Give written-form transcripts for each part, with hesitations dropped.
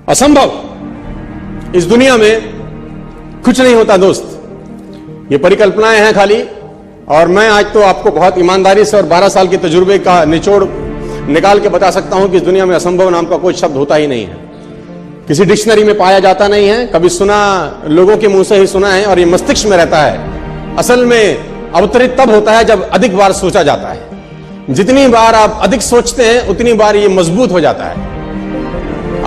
असंभव। इस दुनिया में कुछ नहीं होता दोस्त, ये परिकल्पनाएं हैं खाली। और मैं आज तो आपको बहुत ईमानदारी से और 12 साल के तजुर्बे का निचोड़ निकाल के बता सकता हूं कि इस दुनिया में असंभव नाम का कोई शब्द होता ही नहीं है, किसी डिक्शनरी में पाया जाता नहीं है, कभी सुना लोगों के मुंह से ही सुना है, और ये मस्तिष्क में रहता है। असल में अवतरित तब होता है जब अधिक बार सोचा जाता है। जितनी बार आप अधिक सोचते हैं उतनी बार ये मजबूत हो जाता है।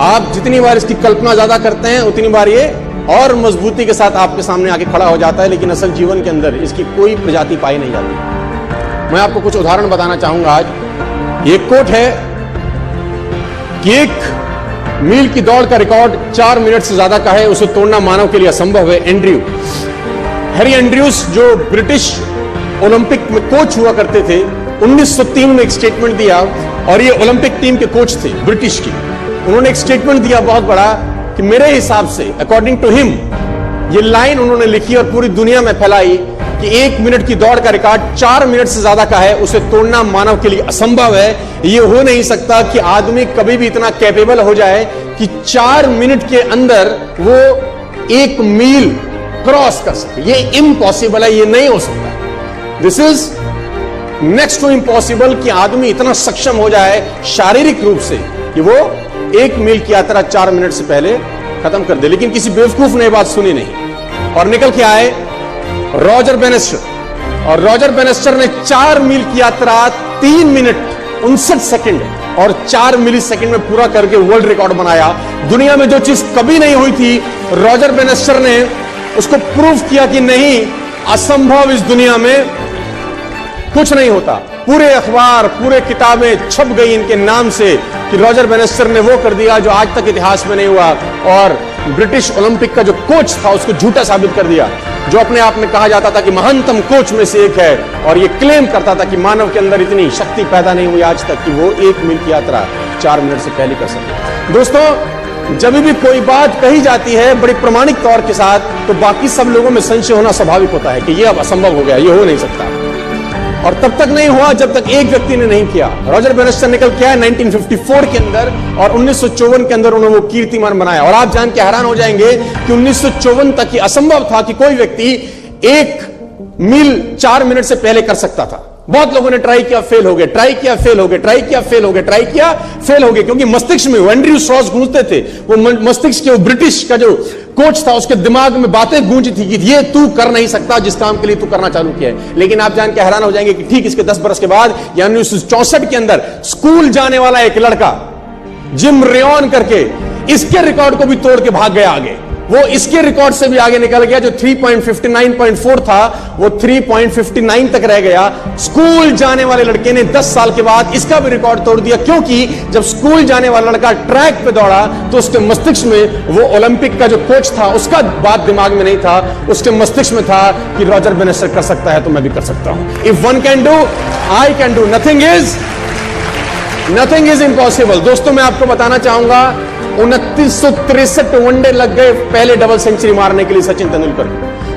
आप जितनी बार इसकी कल्पना ज्यादा करते हैं उतनी बार ये और मजबूती के साथ आपके सामने आके खड़ा हो जाता है। लेकिन असल जीवन के अंदर इसकी कोई प्रजाति पाई नहीं जाती। मैं आपको कुछ उदाहरण बताना चाहूंगा आज। ये कोट है कि 1 मील की दौड़ का रिकॉर्ड 4 मिनट से ज्यादा का है, उसे तोड़ना मानव के लिए असंभव है। हैरी एंड्रयूज जो ब्रिटिश ओलंपिक में कोच हुआ करते थे, 1903 में एक स्टेटमेंट दिया, और ये ओलंपिक टीम के कोच थे ब्रिटिश की। उन्होंने एक स्टेटमेंट दिया बहुत बड़ा कि मेरे हिसाब से, अकॉर्डिंग टू हिम, ये लाइन उन्होंने लिखी और पूरी दुनिया में फैलाई कि 1 मिनट की दौड़ का रिकॉर्ड 4 मिनट से ज्यादा का है, उसे तोड़ना मानव के लिए असंभव है। ये हो नहीं सकता कि आदमी कभी भी इतना कैपेबल हो जाए कि 4 मिनट के अंदर वो 1 मील क्रॉस कर सके। ये इम्पॉसिबल है, ये नहीं हो सकता। This is next to impossible कि आदमी इतना सक्षम हो जाए शारीरिक रूप से कि वो 1 मील की यात्रा 4 मिनट से पहले खत्म कर दे। लेकिन किसी बेवकूफ ने बात सुनी नहीं और निकल के आए रॉजर बेनेस्टर। और रॉजर बेनेस्टर ने 4 मील की यात्रा 3 मिनट 59 सेकंड और 4 मिली सेकंड में पूरा करके वर्ल्ड रिकॉर्ड बनाया। दुनिया में जो चीज कभी नहीं हुई थी, रॉजर बेनेस्टर ने उसको प्रूव किया कि नहीं, असंभव इस दुनिया में कुछ नहीं होता। पूरे अखबार, पूरे किताबें छप गई इनके नाम से कि रॉजर बेनेस्टर ने वो कर दिया जो आज तक इतिहास में नहीं हुआ। और ब्रिटिश ओलंपिक का जो कोच था उसको झूठा साबित कर दिया, जो अपने आप में कहा जाता था कि महानतम कोच में से एक है, और ये क्लेम करता था कि मानव के अंदर इतनी शक्ति पैदा नहीं हुई आज तक कि वो 1 मील की यात्रा 4 मिनट से पहले कर सके। दोस्तों, जब भी कोई बात कही जाती है बड़ी प्रमाणिक तौर के साथ, तो बाकी सब लोगों में संशय होना स्वाभाविक होता है कि ये अब असंभव हो गया, ये हो नहीं सकता। और तब तक नहीं हुआ जब तक एक व्यक्ति ने नहीं किया। रॉजर बेनेस्टर निकल के आया 1954 के अंदर, और 1954 के अंदर उन्होंने वो कीर्तिमान बनाया। और आप जान के हैरान हो जाएंगे कि 1954 तक ये असंभव था कि कोई व्यक्ति 1 मील 4 मिनट से पहले कर सकता था। बहुत लोगों ने ट्राई किया, फेल हो गए, ट्राई किया, फेल हो गए, ट्राई किया, फेल हो गए, ट्राई किया, फेल हो गए, क्योंकि मस्तिष्क में एंड्रयू स्ट्रॉस गूंजते थे। वो मस्तिष्क के, वो ब्रिटिश का जो कोच था, उसके दिमाग में बातें गूंजी थी कि ये तू कर नहीं सकता जिस काम के लिए तू करना चालू किया है। लेकिन आप जान के हैरान हो जाएंगे कि ठीक इसके 10 बरस के बाद, यानी 1964 के अंदर, स्कूल जाने वाला एक लड़का जिम रेयन करके इसके रिकॉर्ड को भी तोड़ के भाग गया आगे। वो इसके रिकॉर्ड से भी आगे निकल गया। जो 3.59.4 था वो 3.59 तक रह गया। स्कूल जाने वाले लड़के ने 10 साल के बाद इसका भी रिकॉर्ड तोड़ दिया, क्योंकि जब स्कूल जाने वाला लड़का ट्रैक पे दौड़ा तो उसके मस्तिष्क में वो ओलंपिक का जो कोच था उसका बात दिमाग में नहीं था, उसके मस्तिष्क में था कि रॉजर बेनेस्टर कर सकता है तो मैं भी कर सकता हूं। If one can do, I can do. Nothing is impossible. दोस्तों, मैं आपको बताना चाहूंगा, 2963 वनडे लग गए पहले डबल सेंचुरी मारने के लिए सचिन तेंदुलकर को।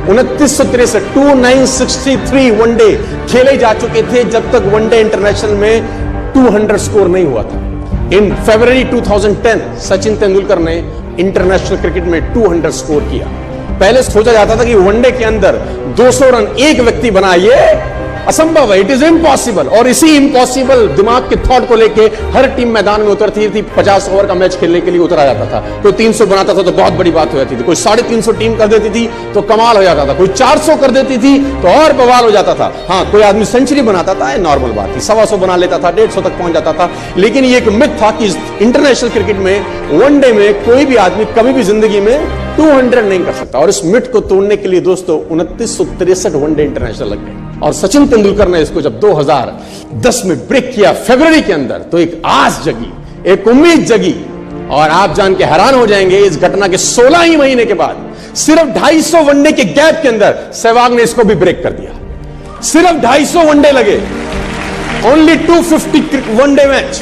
2963, 2963 वनडे खेले जा चुके थे जब तक वनडे इंटरनेशनल में 200 स्कोर नहीं हुआ था। इन फरवरी 2010 सचिन तेंदुलकर ने इंटरनेशनल क्रिकेट में 200 स्कोर किया। पहले सोचा जाता था कि वनडे के अंदर 200 रन एक व्यक्ति बनाए, ये असंभव है, इट इज इम्पॉसिबल। और इसी इम्पॉसिबल दिमाग के थॉट को लेके हर टीम मैदान में उतरती थी। 50 ओवर का मैच खेलने के लिए उतरा जाता था। कोई 300 बनाता था तो बहुत बड़ी बात हो जाती थी, कोई 350 टीम कर देती थी तो कमाल हो जाता था, कोई 400 कर देती थी तो और बवाल हो जाता था। हाँ, कोई आदमी सेंचुरी बनाता था, नॉर्मल बात थी, 125 बना लेता था, 150 तक पहुंच जाता था। लेकिन ये एक मिथ था कि इंटरनेशनल क्रिकेट में वनडे में कोई भी आदमी कभी भी जिंदगी में 200 नहीं कर सकता। और इस मिथ को तोड़ने के लिए दोस्तों 2963 वनडे इंटरनेशनल लग गए। और सचिन तेंदुलकर ने इसको जब 2010 में ब्रेक किया फरवरी के अंदर, तो एक आस जगी, एक उम्मीद जगी। और आप जान के हैरान हो जाएंगे, इस घटना के 16 ही महीने के बाद, सिर्फ 250 वनडे के गैप के अंदर सहवाग ने इसको भी ब्रेक कर दिया। सिर्फ 250 वनडे लगे, ओनली 250 वनडे मैच,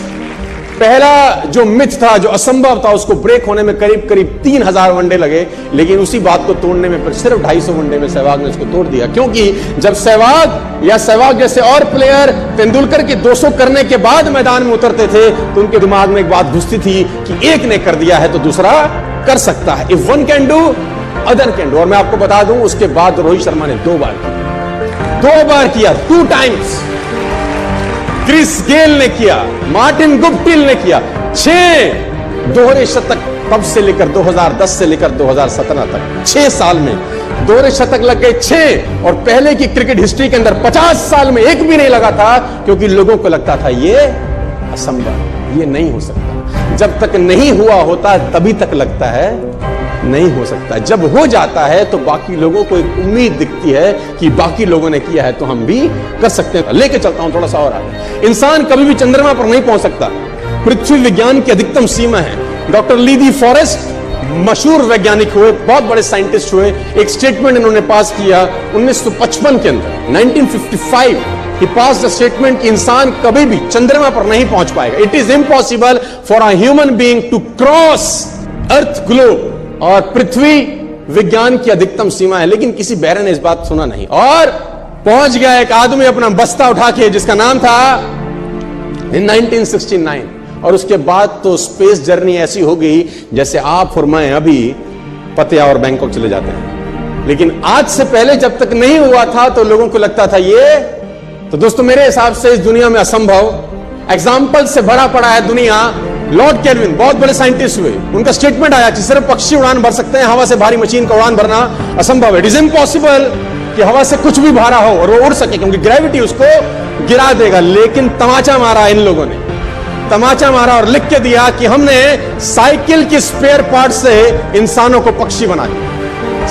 पहला जो मिथ था, जो असंभव था, उसको ब्रेक होने में करीब करीब 3000 वनडे लगे, लेकिन उसी बात को तोड़ने में सिर्फ 250 वनडे में सहवाग ने उसको तोड़ दिया। क्योंकि जब सहवाग या सहवाग जैसे और प्लेयर तेंदुलकर के 200 करने के बाद मैदान में उतरते थे, तो उनके दिमाग में एक बात घुसती थी कि एक ने कर दिया है तो दूसरा कर सकता है। If one can do other can do. और मैं आपको बता दूं, उसके बाद रोहित शर्मा ने 2 बार किया, 2 टाइम्स। क्रिस गेल ने किया, मार्टिन गुप्टिल ने किया। 6 दोहरे शतक तब से लेकर 2010 से लेकर 2017 तक 6 साल में दोहरे शतक लग गए 6। और पहले की क्रिकेट हिस्ट्री के अंदर 50 साल में एक भी नहीं लगा था, क्योंकि लोगों को लगता था ये असंभव, ये नहीं हो सकता। जब तक नहीं हुआ होता तभी तक लगता है नहीं हो सकता। जब हो जाता है तो बाकी लोगों को एक उम्मीद दिखती है कि बाकी लोगों ने किया है तो हम भी कर सकते हैं। लेके चलता हूं थोड़ा सा और आगे। इंसान कभी भी चंद्रमा पर नहीं पहुंच सकता। पृथ्वी विज्ञान की अधिकतम सीमा है। डॉक्टर ली दी फॉरेस्ट मशहूर वैज्ञानिक हुए, बहुत बड़े साइंटिस्ट हुए। एक स्टेटमेंट इन्होंने पास किया 1955 के अंदर, 1955 ही पास द स्टेटमेंट कि इंसान कभी भी चंद्रमा पर नहीं पहुंच पाएगा। It is impossible for a human being to cross earth globe. और पृथ्वी विज्ञान की अधिकतम सीमा है। लेकिन किसी बहरे ने इस बात सुना नहीं और पहुंच गया एक आदमी अपना बस्ता उठा के, जिसका नाम था इन 1969। और उसके बाद तो स्पेस जर्नी ऐसी हो गई जैसे आप और मैं अभी पतिया और बैंकॉक चले जाते हैं। लेकिन आज से पहले जब तक नहीं हुआ था तो लोगों को लगता था ये तो दोस्तों मेरे हिसाब से इस दुनिया में असंभव। एग्जाम्पल से भरा पड़ा है दुनिया। लॉर्ड केल्विन बहुत बड़े साइंटिस्ट हुए, उनका स्टेटमेंट आया कि सिर्फ पक्षी उड़ान भर सकते हैं, हवा से भारी मशीन का उड़ान भरना असंभव है। इट इज इम्पॉसिबल कि हवा से कुछ भी भारा हो और वो उड़ सके, क्योंकि ग्रेविटी उसको गिरा देगा। लेकिन तमाचा मारा इन लोगों ने, तमाचा मारा और लिख के दिया कि हमने साइकिल के स्पेयर पार्ट से इंसानों को पक्षी बना दिया।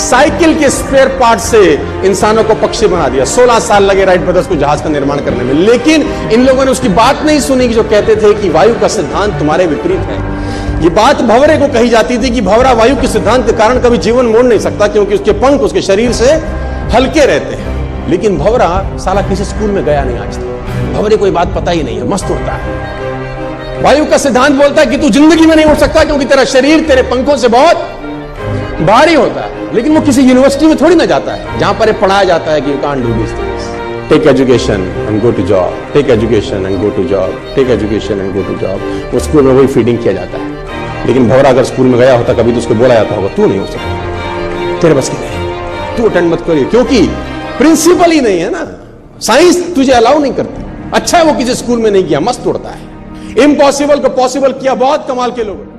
साइकिल के स्पेयर पार्ट से इंसानों को पक्षी बना दिया। 16 साल लगे राइट ब्रदर्स को जहाज का निर्माण करने में। लेकिन इन लोगों ने उसकी बात नहीं सुनी कि जो कहते थे कि वायु का सिद्धांत तुम्हारे विपरीत है। ये बात भंवरे को कही जाती थी कि भंवरा वायु के सिद्धांत के कारण कभी जीवन मोड़ नहीं सकता, क्योंकि उसके पंख उसके शरीर से हल्के रहते हैं। लेकिन भंवरा साला किसी स्कूल में गया नहीं आज तक। भंवरे को ये बात पता ही नहीं है, मस्त उड़ता है। वायु का सिद्धांत बोलता है कि तू जिंदगी में नहीं उड़ सकता, क्योंकि तेरा शरीर तेरे पंखों से बहुत भारी होता है। लेकिन वो किसी यूनिवर्सिटी में थोड़ी ना जाता है जहां पर पढ़ाया जाता है कि you can't do this things. Take education and go to job, take education and go to job, take education and go to job. वो स्कूल में वही फीडिंग किया जाता है। लेकिन भंवरा अगर स्कूल में गया होता कभी तो उसको बोला जाता होगा तू नहीं हो सकता, तेरे बस की नहीं, तू अटेंड मत करिए, क्योंकि प्रिंसिपल ही नहीं है ना। साइंस तुझे अलाउ नहीं करती। अच्छा है वो किसी स्कूल में नहीं किया, मस्त उड़ता है। इम्पॉसिबल को पॉसिबल किया बहुत कमाल के लोगों ने।